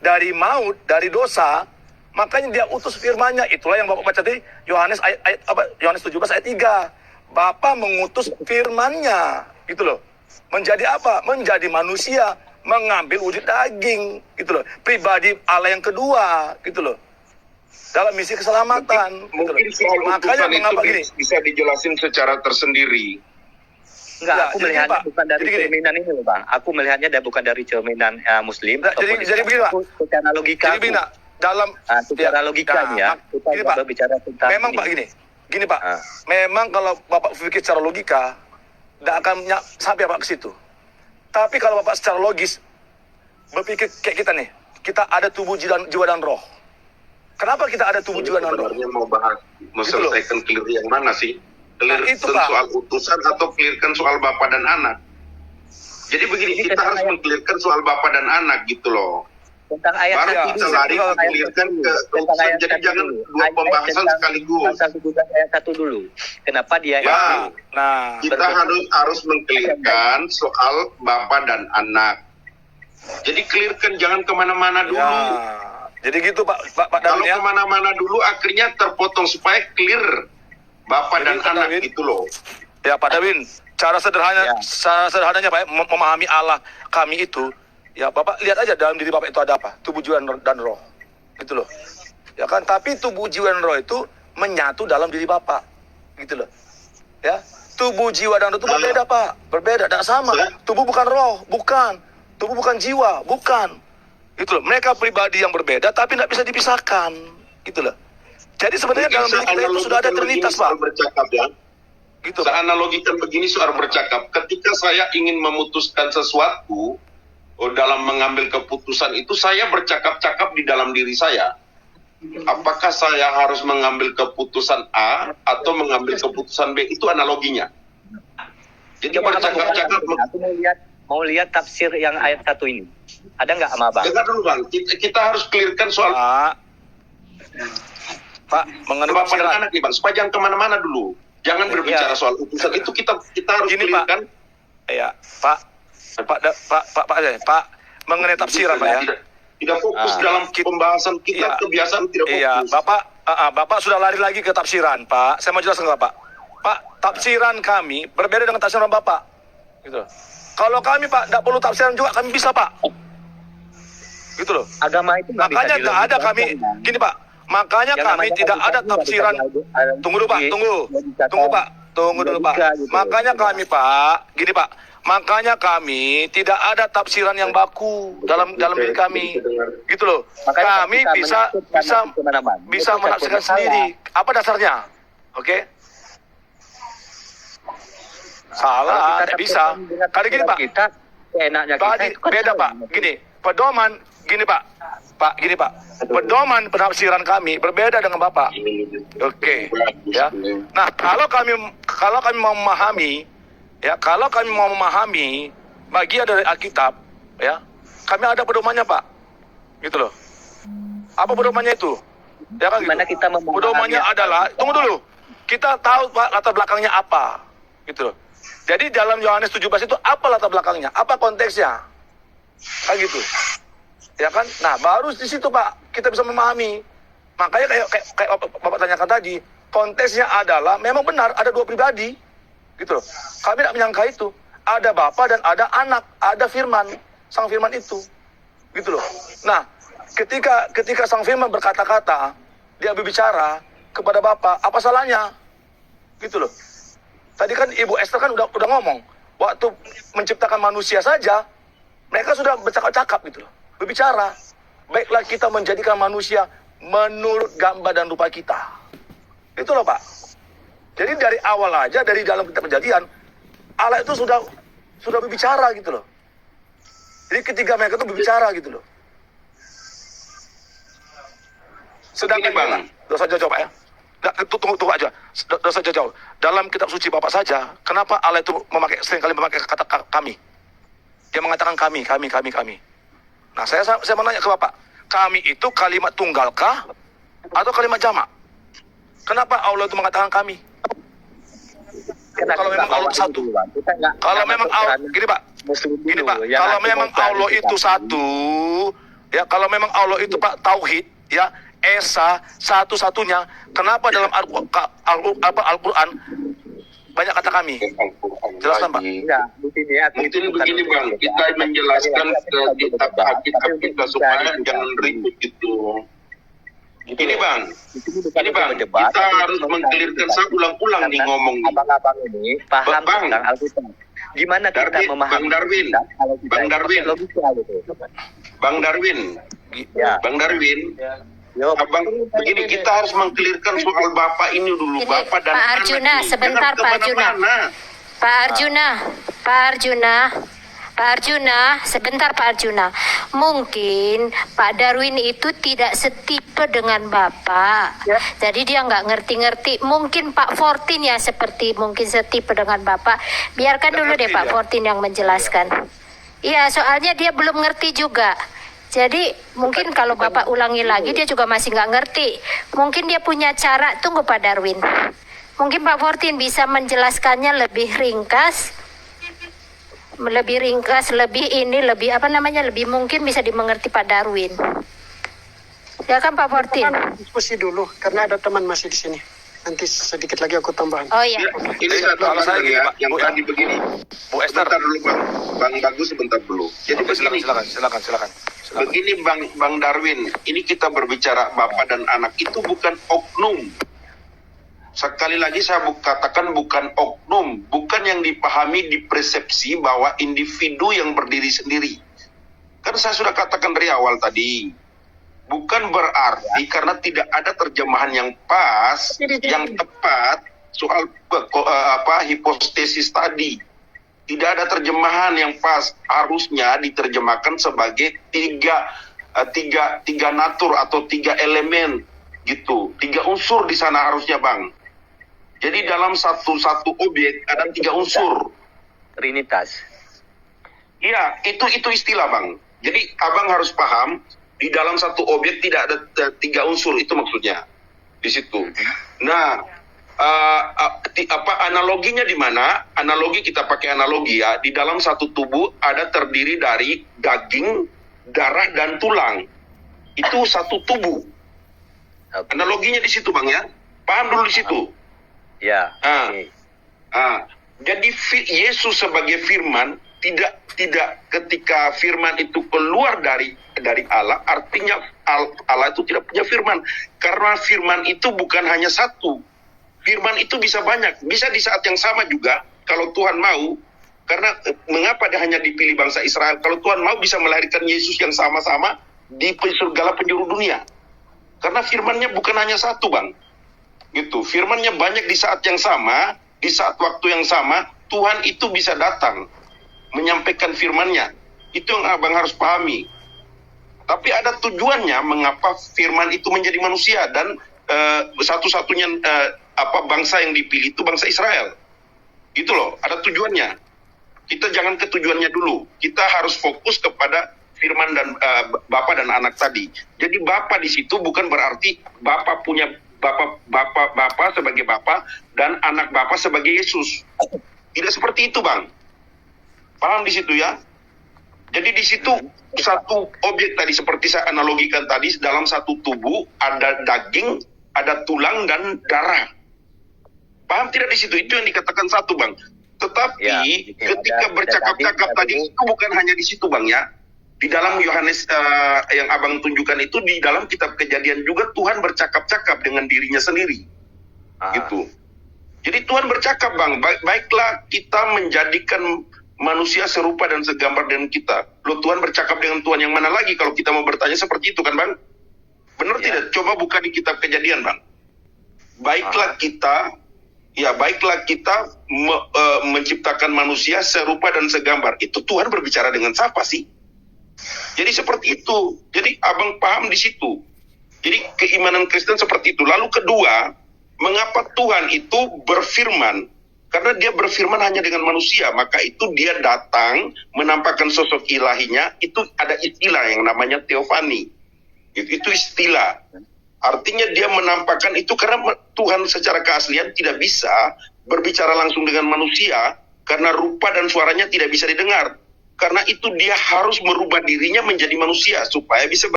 dari maut, dari dosa, makanya dia utus firman-Nya. Itulah yang Bapak baca tadi, Yohanes 17 ayat 3. Bapa mengutus firman-Nya, gitu loh. Menjadi apa? Menjadi manusia, mengambil wujud daging, gitu loh. Pribadi Allah yang kedua, gitu loh. Dalam misi keselamatan. Mungkin gitu soal loh. Makanya utusan mengapa itu gini? bisa dijelasin secara tersendiri. Enggak, Ya, aku jadi melihatnya Pak, bukan dari jadi gini. cerminan ini loh Bang. Aku melihatnya bukan dari cerminan Muslim. Nah, jadi begini Pak. Secara logika. Jadi begini Pak, dalam secara logika ya, kita gini, Pak. berbicara tentang Memang ini. Pak gini Pak. Memang kalau Bapak berpikir secara logika, tidak akan sampai Pak ke situ. Tapi kalau Bapak secara logis berpikir kayak kita nih, kita ada tubuh, jiwa dan roh. Kenapa kita ada tubuh, jiwa dan roh? Sebenarnya mau Gitu loh. selesaikan clear yang mana sih? Nah, Clear itu, Pak. soal utusan atau clearkan soal bapak dan anak? Jadi begini, Ini kita tentang harus ayat- mengclearkan soal bapak dan anak gitu loh. Tentang ayat Baru satu kita dulu, lari tentang ayat clearkan satu ke dulu. Tentang utusan. ayat Jadi satu jangan dulu. dua pembahasan Tentang sekaligus. pasal 17 ayat 1 dulu. Kenapa dia Ya. Nah, Kita harus mengclearkan soal bapak dan anak. Jadi clearkan, jangan kemana-mana dulu. ya. Jadi gitu Pak Kalau Darwin ya. kemana-mana dulu akhirnya terpotong supaya clear bapak Jadi, dan Pak anak Darwin, gitu loh. Ya Pak Darwin, cara sederhananya Pak, memahami Allah kami itu, ya Bapak lihat aja dalam diri Bapak itu ada apa? Tubuh, jiwa dan roh. Gitu loh. Ya kan, tapi tubuh, jiwa dan roh itu menyatu dalam diri Bapak. Gitu loh. Ya. Tubuh, jiwa dan roh itu berbeda Pak. Berbeda, tidak sama. Tubuh bukan roh, bukan. Tubuh bukan jiwa, bukan. Gitu loh. Mereka pribadi yang berbeda tapi tidak bisa dipisahkan. Gitu loh. Jadi sebenarnya dalam diri kita itu sudah ada trinitas Pak. Bercakap ya. Gitu Pak. Saya analogikan begini soal bercakap. Ketika saya ingin memutuskan sesuatu, dalam mengambil keputusan itu saya bercakap-cakap di dalam diri saya. Apakah saya harus mengambil keputusan A atau mengambil keputusan B? Itu analoginya. Jadi Coba bercakap-cakap. aku mau lihat tafsir yang ayat 1 ini. Ada nggak sama Bang? Dengar dulu Bang, kita harus clearkan soal Pak, mengenai bapak dan tafsiran. anak nih Bang, supaya jangan kemana-mana dulu. Jangan berbicara soal utusan. Itu kita harus Gini, clearkan. Ya, Pak, mengenai tafsiran Pak ya. Tidak fokus dalam pembahasan kita, Iya. kebiasaan tidak fokus. Iya, Bapak sudah lari lagi ke tafsiran, Pak. Saya mau jelaskan ke Bapak. Pak, tafsiran kami berbeda dengan tafsiran Bapak. Gitu. Kalau kami Pak, tidak perlu tafsiran juga, kami bisa Pak. Gitu loh. Agama itu nggak Makanya bisa tidak ada dilogikakan, kami, Bang. gini Pak, makanya Yang kami namanya tidak logika ada itu nggak tafsiran. bisa Tunggu dulu Pak, tunggu Pak, tunggu dulu Pak. logika gitu. Makanya kami Pak, gini Pak, makanya kami tidak ada tafsiran yang baku dalam diri kami, gitu loh. Makanya Kami kita bisa menafsirkan kemana-mana. bisa Itu menafsirkan salah. sendiri. Apa dasarnya? Oke? Salah, Kalau kita tidak bisa. tafsirkan dengan Kali gini Pak, kita, enaknya kita tadi itu kan beda salah. Pak. Gini, pedoman, gini Pak, gini Pak. Pedoman penafsiran kami berbeda dengan Bapak. Oke, ya. Nah, kalau kami mau memahami, ya, kalau kami mau memahami bagian dari Alkitab, ya, kami ada pedomannya Pak, gitu loh. Apa pedomannya itu? Ya kan Gimana gitu. kita memahami Pedomannya apa? adalah, tunggu dulu, kita tahu Pak latar belakangnya apa, gitu loh. Jadi dalam Yohanes 17 itu apa latar belakangnya, apa konteksnya, kan gitu. Ya kan? Nah, baru di situ Pak kita bisa memahami. Makanya kayak Bapak tanyakan tadi, konteksnya adalah memang benar ada dua pribadi. Gitu loh. Kami tidak menyangka itu. Ada Bapa dan ada anak, ada firman, sang firman itu. Gitu loh. Nah, ketika sang firman berkata-kata, dia berbicara kepada Bapa, apa salahnya? Gitu loh. Tadi kan Ibu Esther kan udah ngomong, waktu menciptakan manusia saja mereka sudah bercakap-cakap gitu loh. Berbicara, baiklah kita menjadikan manusia menurut gambar dan rupa kita. Itu loh Pak. Jadi dari awal aja, dari dalam kitab Kejadian, Allah itu sudah berbicara gitu loh. Jadi ketika mereka itu berbicara gitu loh. Sedangkan Bang, dosa jauh Pak ya. Tunggu aja. Dosa jauh. Dalam kitab suci Bapak saja, kenapa Allah itu seringkali memakai kata kami? Dia mengatakan kami. Nah, saya mau nanya ke Bapak, kami itu kalimat tunggalkah atau kalimat jamak? Kenapa Allah itu mengatakan kami? Kalau memang Allah satu. Kalau memang Allah, gini Pak, kalau memang Allah itu satu, Ya, kalau memang Allah itu Pak tauhid, ya, esa satu-satunya, kenapa dalam Al-Qur'an banyak kata kami? Jelaskan, Pak. Enggak, Mungkin begini Bang, kita menjelaskan ke kitab kita supaya jangan ribut gitu. Ini Bang, kita harus mengkelirkan, saya ulang-ulang nih ngomong nih. Abang-abang ini paham Bang. tentang Alkitab. Gimana kita memahami Bang Darwin, logika gitu. Bang Darwin, Ya. Bang Darwin, Yo, Abang, begini kita harus mengkelirkan soal Bapak ini dulu, Ini, Bapak dan Pak anak Arjuna, nih. sebentar, Jangan Pak Arjuna. kemana-mana. Pak Arjuna, sebentar Pak Arjuna. Mungkin Pak Darwin itu tidak setipe dengan Bapak. Jadi dia nggak ngerti-ngerti. Mungkin Pak Fortin ya seperti mungkin setipe dengan Bapak. Biarkan dulu deh Ngerti Pak dia. Fortin yang menjelaskan. Iya, soalnya dia belum ngerti juga. Jadi mungkin kalau Bapak ulangi lagi dia juga masih nggak ngerti. Mungkin dia punya cara, tunggu Pak Darwin. Mungkin Pak Fortin bisa menjelaskannya lebih ringkas, lebih mungkin bisa dimengerti Pak Darwin. Ya kan Pak Fortin? Diskusi dulu karena ada teman masih di sini. Nanti sedikit lagi aku tambahan. Oh iya. Ini satu Kalau hal saya lagi gini, ya, Pak. yang Bu, tadi begini. Bu Esther. Sebentar dulu Bang Bagus, sebentar dulu. Jadi Oke, begini, silakan. begini Bang Darwin, ini kita berbicara bapak dan anak itu bukan oknum. Sekali lagi saya katakan bukan oknum, bukan yang dipahami di persepsi bahwa individu yang berdiri sendiri. Kan saya sudah katakan dari awal tadi, bukan berarti karena tidak ada terjemahan yang pas, yang tepat soal hipotesis tadi. Tidak ada terjemahan yang pas, harusnya diterjemahkan sebagai tiga natur atau tiga elemen gitu, tiga unsur di sana harusnya Bang. Jadi dalam satu objek ada tiga unsur. Trinitas. Iya, itu istilah Bang. Jadi Abang harus paham di dalam satu objek tidak ada tiga unsur, itu maksudnya di situ. Nah, analoginya di mana? Analogi kita pakai analogi ya. Di dalam satu tubuh ada terdiri dari daging, darah dan tulang. Itu satu tubuh. Analoginya di situ Bang ya. Paham dulu di situ. Ya. Ah. Oke. Jadi Yesus sebagai firman tidak ketika firman itu keluar dari Allah, artinya Allah itu tidak punya firman, karena firman itu bukan hanya satu. Firman itu bisa banyak, bisa di saat yang sama juga kalau Tuhan mau. Karena mengapa dia hanya dipilih bangsa Israel? Kalau Tuhan mau bisa melahirkan Yesus yang sama-sama di segala penjuru dunia. Karena firmannya bukan hanya satu Bang. Gitu. Firmannya banyak di saat yang sama, di saat waktu yang sama, Tuhan itu bisa datang menyampaikan firman-Nya. Itu yang Abang harus pahami. Tapi ada tujuannya mengapa firman itu menjadi manusia, dan satu-satunya bangsa yang dipilih itu bangsa Israel. Gitu loh, ada tujuannya. Kita jangan ke tujuannya dulu. Kita harus fokus kepada firman dan Bapa dan anak tadi. Jadi Bapa di situ bukan berarti Bapa punya Bapa sebagai Bapa dan anak Bapa sebagai Yesus. Tidak seperti itu, Bang. Paham di situ ya? Jadi di situ satu objek tadi seperti saya analogikan tadi, dalam satu tubuh ada daging, ada tulang dan darah. Paham tidak di situ? Itu yang dikatakan satu, Bang. Tetapi Ya, ketika bercakap-cakap tadi itu bukan hanya di situ, Bang ya. Di dalam Yohanes yang Abang tunjukkan itu, di dalam kitab Kejadian juga Tuhan bercakap-cakap dengan dirinya sendiri. Gitu. Jadi Tuhan bercakap, Bang, baiklah kita menjadikan manusia serupa dan segambar dengan kita. Loh, Tuhan bercakap dengan Tuhan yang mana lagi kalau kita mau bertanya seperti itu kan, Bang? Benar tidak? Coba buka di kitab Kejadian, Bang. Baiklah kita menciptakan manusia serupa dan segambar. Itu Tuhan berbicara dengan siapa sih? Jadi seperti itu. Jadi Abang paham di situ. Jadi keimanan Kristen seperti itu. Lalu kedua, mengapa Tuhan itu berfirman? Karena dia berfirman hanya dengan manusia, maka itu dia datang menampakkan sosok ilahinya. Itu ada istilah yang namanya teofani. Itu istilah. Artinya dia menampakkan itu karena Tuhan secara keaslian tidak bisa berbicara langsung dengan manusia karena rupa dan suaranya tidak bisa didengar. Karena itu dia harus merubah dirinya menjadi manusia supaya bisa